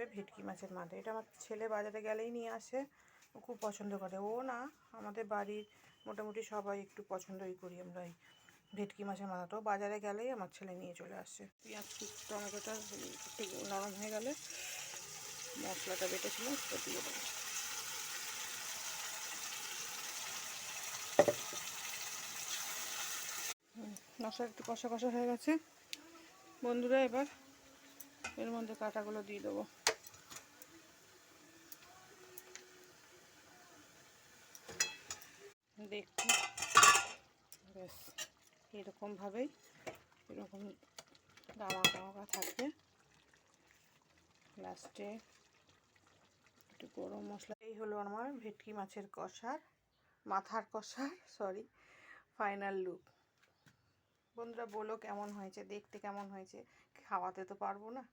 বানাবে ভেটকি মাছের মাথা। এটা আমার ছেলে বাজারে গেলেই নিয়ে আসে, ও খুব পছন্দ করে। ও না, আমাদের বাড়ির মোটামুটি সবাই একটু পছন্দই করি আমরা এই ভেটকি মাছের মাথাটাও। বাজারে গেলেই আমার ছেলে নিয়ে চলে আসে। পেঁয়াজ টমেটোটা একটু নরম হয়ে গেলে মশলাটা বেটেছিলাম সেটা দিয়ে দেবো। মশলা একটু কষা কষা হয়ে গেছে বন্ধুরা, এবার এর মধ্যে কাঁটাগুলো দিয়ে দেবো। দেখুন ব্যাস এরকমভাবেই এরকম গামা গামা থাকবে। লাস্টে একটু গরম মশলা। এই হলো আমার ভেটকি মাছের মাথার কষার ফাইনাল লুক। বন্ধুরা বলো কেমন হয়েছে, দেখতে কেমন হয়েছে, খাওয়াতে তো পারবো না,